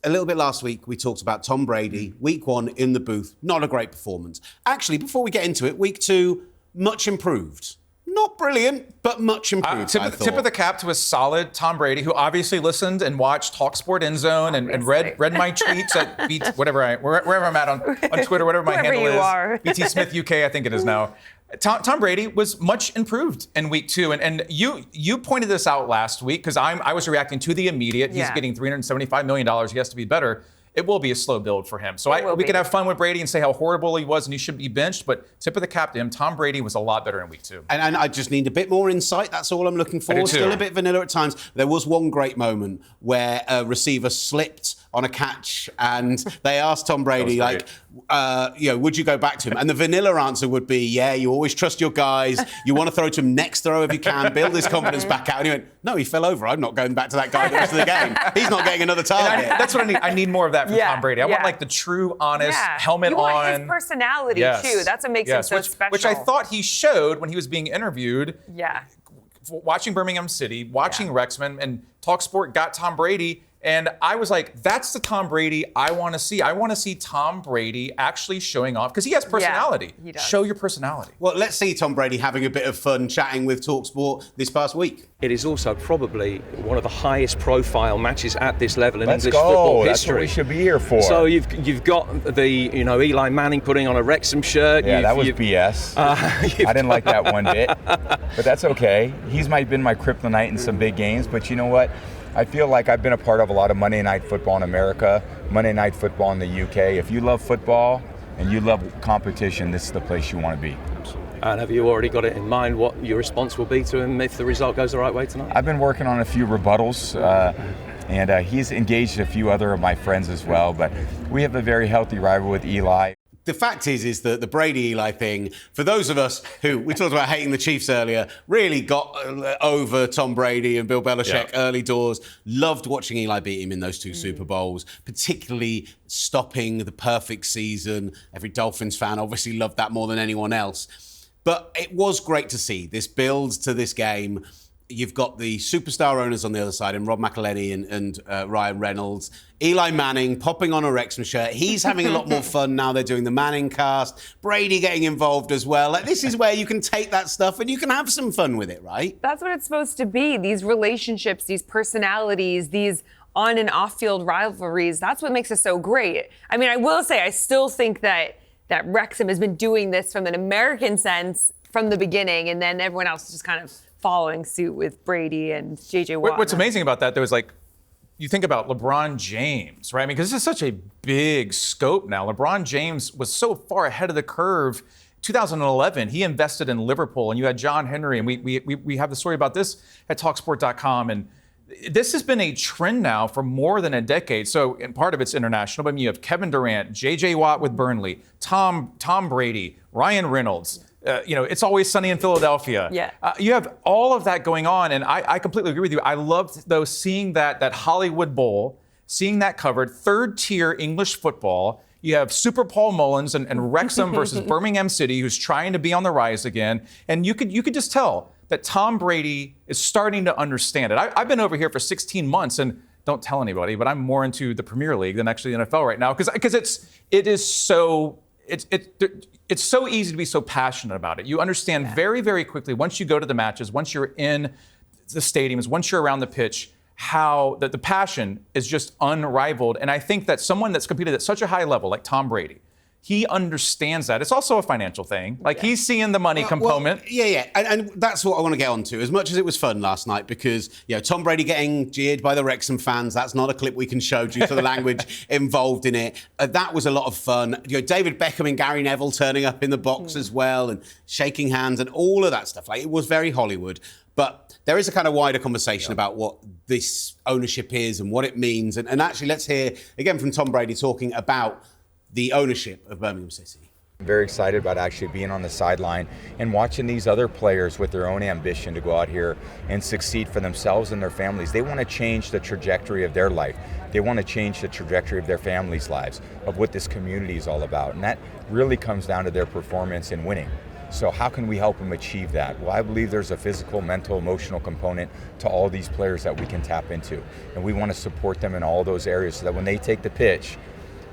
a little bit last week, we talked about Tom Brady, week 1 in the booth, not a great performance. Actually, before we get into it, week 2, much improved. Not brilliant, but much improved. Tip of the cap to a solid Tom Brady, who obviously listened and watched talkSPORT End Zone and read my tweets at wherever I'm at on Twitter, whatever my handle is. BT Smith UK, I think it is now. Tom Brady was much improved in week 2, and you pointed this out last week because I was reacting to the immediate. He's getting $375 million. He has to be better. It will be a slow build for him. So we can have fun with Brady and say how horrible he was and he should be benched, but tip of the cap to him, Tom Brady was a lot better in week 2. And I just need a bit more insight. That's all I'm looking for. Still a bit vanilla at times. There was one great moment where a receiver slipped on a catch and they asked Tom Brady, would you go back to him? And the vanilla answer would be, yeah, you always trust your guys. You want to throw to him next throw if you can, build his confidence back out. And he went, no, he fell over. I'm not going back to that guy the rest of the game. He's not getting another target. That's what I need. I need more of that from Tom Brady. I want like the true, honest, helmet on. You want his personality too. That's what makes him so special. Which I thought he showed when he was being interviewed. Yeah. Watching Birmingham City, watching Wrexham, and talkSPORT got Tom Brady. And I was like, that's the Tom Brady I want to see. I want to see Tom Brady actually showing off, because he has personality. Yeah, he does. Show your personality. Well, let's see Tom Brady having a bit of fun chatting with talkSPORT this past week. It is also probably one of the highest profile matches at this level in English football history. That's what we should be here for. So you've got the Eli Manning putting on a Wrexham shirt. Yeah, that was BS. I didn't like that one bit, but that's okay. He's been my kryptonite in some big games, but you know what? I feel like I've been a part of a lot of Monday Night Football in America, Monday Night Football in the UK. If you love football and you love competition, this is the place you want to be. And have you already got it in mind what your response will be to him if the result goes the right way tonight? I've been working on a few rebuttals, and he's engaged a few other of my friends as well, but we have a very healthy rivalry with Eli. The fact is that the Brady-Eli thing, for those of us who, we talked about hating the Chiefs earlier, really got over Tom Brady and Bill Belichick early doors. Loved watching Eli beat him in those 2 Super Bowls, particularly stopping the perfect season. Every Dolphins fan obviously loved that more than anyone else. But it was great to see this build to this game. You've got the superstar owners on the other side, and Rob McElhenney and Ryan Reynolds. Eli Manning popping on a Wrexham shirt. He's having a lot more fun now. They're doing the Manning cast. Brady getting involved as well. Like, this is where you can take that stuff and you can have some fun with it, right? That's what it's supposed to be. These relationships, these personalities, these on and off field rivalries. That's what makes it so great. I mean, I will say, I still think that Wrexham has been doing this from an American sense from the beginning, and then everyone else is just kind of following suit with Brady and JJ Watt. What's amazing about that, though, is like, you think about LeBron James, right? I mean, because this is such a big scope now. LeBron James was so far ahead of the curve. 2011, he invested in Liverpool, and you had John Henry, and we have the story about this at talkSPORT.com. And this has been a trend now for more than a decade. So, and part of it's international, but I mean, you have Kevin Durant, JJ Watt with Burnley, Tom Brady, Ryan Reynolds. It's always sunny in Philadelphia. Yeah. You have all of that going on, and I completely agree with you. I loved, though, seeing that Hollywood Bowl, seeing that covered, third-tier English football. You have Super Paul Mullins and Wrexham versus Birmingham City, who's trying to be on the rise again. And you could just tell that Tom Brady is starting to understand it. I've been over here for 16 months, and don't tell anybody, but I'm more into the Premier League than actually the NFL right now, because it's so easy to be so passionate about it. You understand very, very quickly, once you go to the matches, once you're in the stadiums, once you're around the pitch, how the passion is just unrivaled. And I think that someone that's competed at such a high level, like Tom Brady, he understands that. It's also a financial thing. Like, he's seeing the money component. And that's what I want to get onto. As much as it was fun last night, because Tom Brady getting jeered by the Wrexham fans, that's not a clip we can show due to the language involved in it. That was a lot of fun. David Beckham and Gary Neville turning up in the box as well, and shaking hands and all of that stuff. Like, it was very Hollywood. But there is a kind of wider conversation about what this ownership is and what it means. And actually, let's hear again from Tom Brady talking about the ownership of Birmingham City. I'm very excited about actually being on the sideline and watching these other players with their own ambition to go out here and succeed for themselves and their families. They want to change the trajectory of their life. They want to change the trajectory of their families' lives, of what this community is all about. And that really comes down to their performance in winning. So how can we help them achieve that? Well, I believe there's a physical, mental, emotional component to all these players that we can tap into. And we want to support them in all those areas so that when they take the pitch,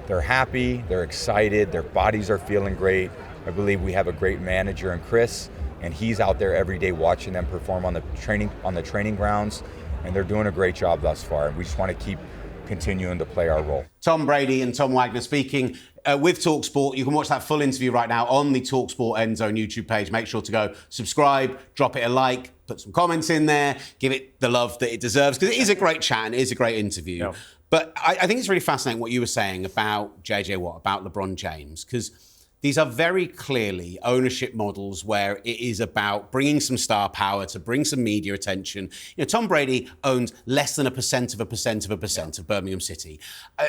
they're happy, they're excited, their bodies are feeling great. I believe we have a great manager in Chris, and he's out there every day watching them perform on the training grounds, and they're doing a great job thus far. And we just want to keep continuing to play our role. Tom Brady and Tom Wagner speaking with talkSPORT. You can watch that full interview right now on the talkSPORT End Zone YouTube page. Make sure to go subscribe, drop it a like, put some comments in there, give it the love that it deserves, because it is a great chat and it is a great interview. Yeah. But I think it's really fascinating what you were saying about JJ Watt, about LeBron James, because these are very clearly ownership models where it is about bringing some star power to bring some media attention. You know, Tom Brady owns less than 1% of Birmingham City.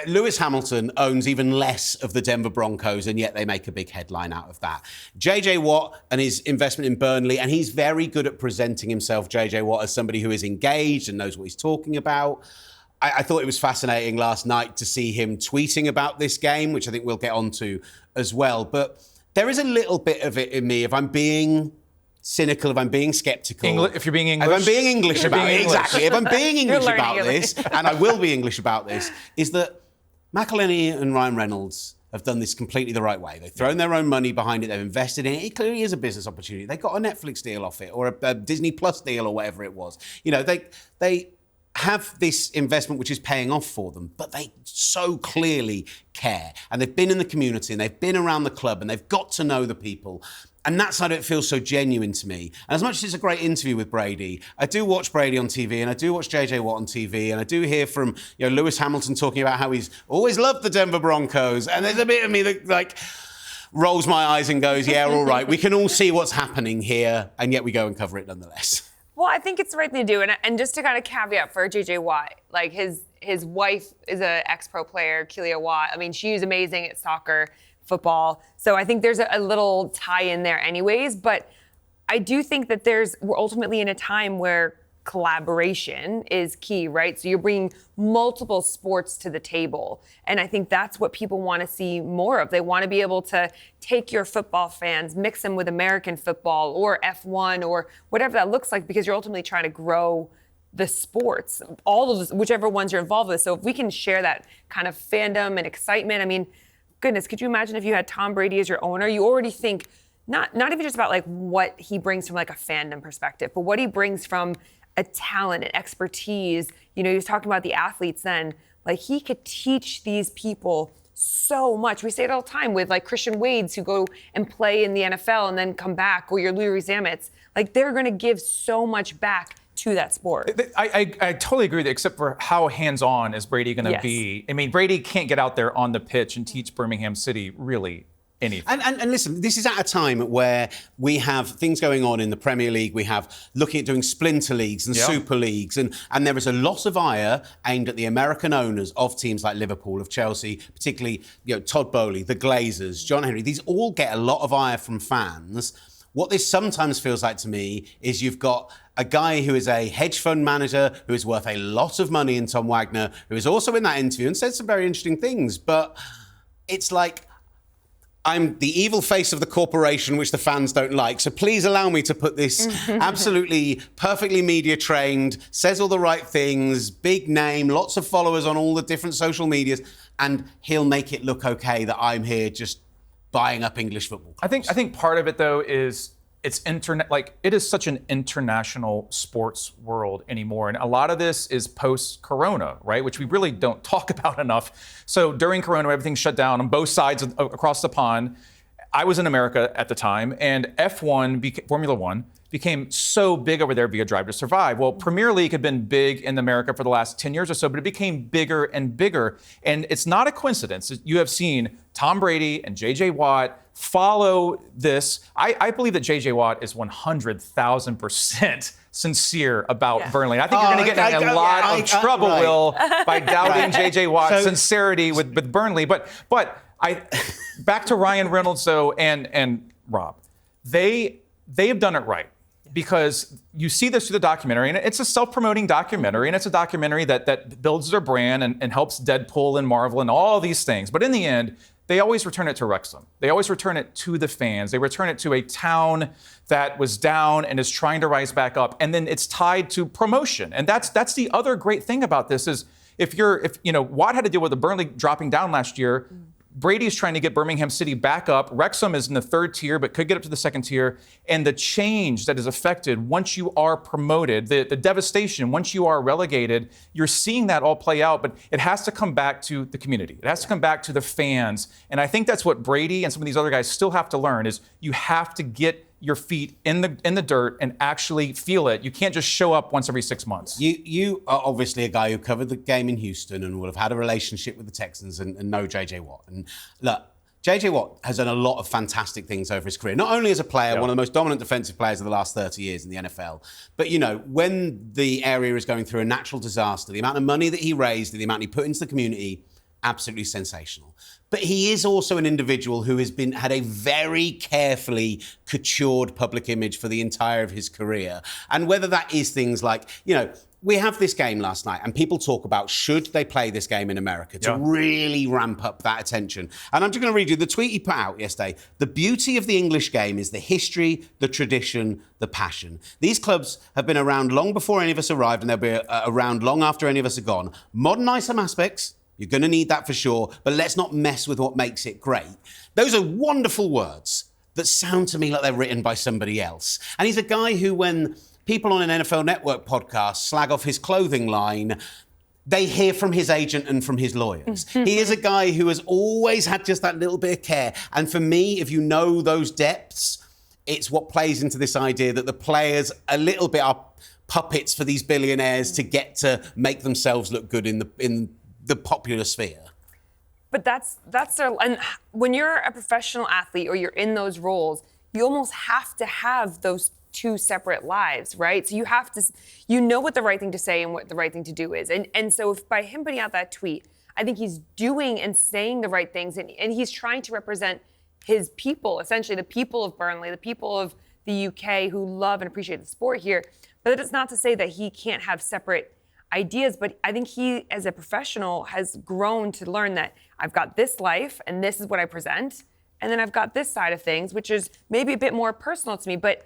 Lewis Hamilton owns even less of the Denver Broncos, and yet they make a big headline out of that. JJ Watt and his investment in Burnley, and he's very good at presenting himself, JJ Watt, as somebody who is engaged and knows what he's talking about. I thought it was fascinating last night to see him tweeting about this game, which I think we'll get onto as well. But there is a little bit of it in me, if I'm being cynical, if I'm being skeptical. If you're being English. If I'm being English about it, exactly. If I'm being English about English. this, and I will be English about this, is that McElhenney and Ryan Reynolds have done this completely the right way. They've thrown their own money behind it. They've invested in it. It clearly is a business opportunity. They got a Netflix deal off it, or a Disney Plus deal, or whatever it was. You know, they have this investment which is paying off for them, but they so clearly care. And they've been in the community, and they've been around the club, and they've got to know the people. And that side of it feels so genuine to me. And as much as it's a great interview with Brady, I do watch Brady on TV, and I do watch JJ Watt on TV, and I do hear from Lewis Hamilton talking about how he's always loved the Denver Broncos. And there's a bit of me that rolls my eyes and goes, yeah, all right, we can all see what's happening here, and yet we go and cover it nonetheless. Well, I think it's the right thing to do. And just to kind of caveat for JJ Watt, like his wife is an ex-pro player, Kelia Watt. I mean, she's amazing at soccer, football. So I think there's a little tie in there anyways. But I do think that we're ultimately in a time where collaboration is key, right? So you're bringing multiple sports to the table. And I think that's what people want to see more of. They want to be able to take your football fans, mix them with American football or F1 or whatever that looks like, because you're ultimately trying to grow the sports, all of those, whichever ones you're involved with. So if we can share that kind of fandom and excitement, I mean, goodness, could you imagine if you had Tom Brady as your owner? You already think not even just about like what he brings from like a fandom perspective, but what he brings from a talent and expertise. You know, he was talking about the athletes then. Like, he could teach these people so much. We say it all the time with like Christian Wades who go and play in the NFL and then come back, or your Louis Zammets. Like, they're going to give so much back to that sport. I totally agree with that, except for how hands-on is Brady going to be. I mean, Brady can't get out there on the pitch and teach Birmingham City really anything. And listen, this is at a time where we have things going on in the Premier League. We have looking at doing splinter leagues and super leagues. And there is a lot of ire aimed at the American owners of teams like Liverpool, of Chelsea, particularly Todd Boehly, the Glazers, John Henry. These all get a lot of ire from fans. What this sometimes feels like to me is you've got a guy who is a hedge fund manager who is worth a lot of money in Tom Wagner, who is also in that interview and said some very interesting things. But it's like, I'm the evil face of the corporation, which the fans don't like. So please allow me to put this absolutely perfectly media trained, says all the right things, big name, lots of followers on all the different social medias, and he'll make it look okay that I'm here just buying up English football clubs. I think part of it though is it is such an international sports world anymore. And a lot of this is post-Corona, right? Which we really don't talk about enough. So during Corona, everything's shut down on both sides across the pond. I was in America at the time, and Formula One, became so big over there via Drive to Survive. Well, Premier League had been big in America for the last 10 years or so, but it became bigger and bigger. And it's not a coincidence. You have seen Tom Brady and JJ Watt follow this. I believe that JJ Watt is 100,000% sincere about Burnley. I think you're going to get in a lot of trouble, Will, by doubting JJ Watt's sincerity with Burnley. But back to Ryan Reynolds, though, and Rob. They have done it right. Because you see this through the documentary, and it's a self-promoting documentary, and it's a documentary that builds their brand and helps Deadpool and Marvel and all these things. But in the end, they always return it to Wrexham. They always return it to the fans. They return it to a town that was down and is trying to rise back up. And then it's tied to promotion. And that's the other great thing about this is if Watt had to deal with the Burnley dropping down last year, Brady's trying to get Birmingham City back up. Wrexham is in the 3rd tier, but could get up to the 2nd tier. And the change that is affected once you are promoted, the devastation once you are relegated, you're seeing that all play out. But it has to come back to the community. It has to come back to the fans. And I think that's what Brady and some of these other guys still have to learn is you have to get your feet in the dirt and actually feel it. You can't just show up once every 6 months. You are obviously a guy who covered the game in Houston and will have had a relationship with the Texans and know J.J. Watt. And look, J.J. Watt has done a lot of fantastic things over his career, not only as a player, one of the most dominant defensive players of the last 30 years in the NFL, but, when the area is going through a natural disaster, the amount of money that he raised, the amount he put into the community, absolutely sensational. But he is also an individual who has had a very carefully coutured public image for the entire of his career. And whether that is things like, we have this game last night and people talk about should they play this game in America to really ramp up that attention. And I'm just going to read you the tweet he put out yesterday. The beauty of the English game is the history, the tradition, the passion. These clubs have been around long before any of us arrived and they'll be around long after any of us are gone. Modernise some aspects. You're going to need that for sure, but let's not mess with what makes it great. Those are wonderful words that sound to me like they're written by somebody else. And he's a guy who, when people on an NFL Network podcast slag off his clothing line, they hear from his agent and from his lawyers. He is a guy who has always had just that little bit of care. And for me, if you know those depths, it's what plays into this idea that the players a little bit are puppets for these billionaires to get to make themselves look good in the popular sphere. But that's and when you're a professional athlete or you're in those roles, you almost have to have those two separate lives, right? So you have to, what the right thing to say and what the right thing to do is. And so if by him putting out that tweet, I think he's doing and saying the right things and he's trying to represent his people, essentially the people of Burnley, the people of the UK who love and appreciate the sport here. But it's not to say that he can't have separate ideas, but I think he, as a professional, has grown to learn that I've got this life and this is what I present, and then I've got this side of things, which is maybe a bit more personal to me, but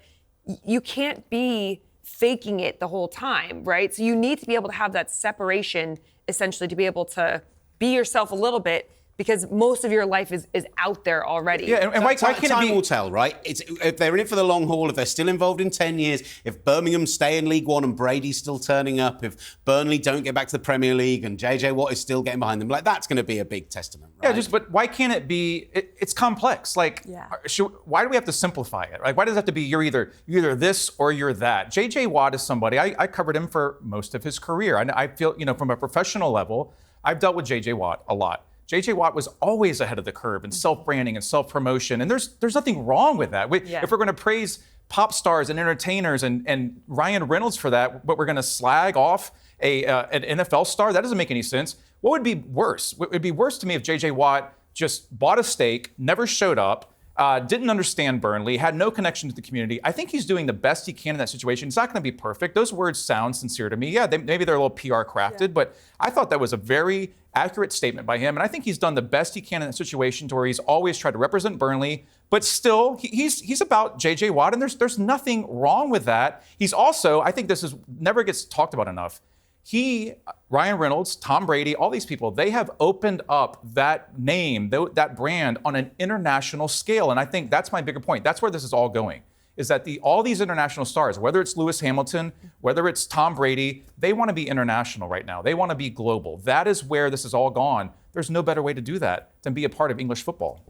you can't be faking it the whole time, right? So you need to be able to have that separation, essentially, to be able to be yourself a little bit, because most of your life is out there already. Yeah, and why can't time will tell, right? If they're in it for the long haul, if they're still involved in 10 years, if Birmingham stay in League One and Brady's still turning up, if Burnley don't get back to the Premier League and J.J. Watt is still getting behind them, that's going to be a big testament, right? Yeah, but why can't it be? It's complex. Why do we have to simplify it? Why does it have to be you're either this or you're that? J.J. Watt is somebody I covered him for most of his career. I feel from a professional level, I've dealt with J.J. Watt a lot. J.J. Watt was always ahead of the curve in self-branding and self-promotion, and there's nothing wrong with that. If we're going to praise pop stars and entertainers and Ryan Reynolds for that, but we're going to slag off an NFL star, that doesn't make any sense. What would be worse? It would be worse to me if J.J. Watt just bought a steak, never showed up, didn't understand Burnley, had no connection to the community. I think he's doing the best he can in that situation. It's not going to be perfect. Those words sound sincere to me. Yeah, maybe they're a little PR crafted, but I thought that was a very accurate statement by him. And I think he's done the best he can in that situation to where he's always tried to represent Burnley, but still he's about J.J. Watt, and there's nothing wrong with that. He's also, I think this never gets talked about enough. Ryan Reynolds, Tom Brady, all these people, they have opened up that name, that brand on an international scale. And I think that's my bigger point. That's where this is all going, is that all these international stars, whether it's Lewis Hamilton, whether it's Tom Brady, they want to be international right now. They want to be global. That is where this is all gone. There's no better way to do that than be a part of English football.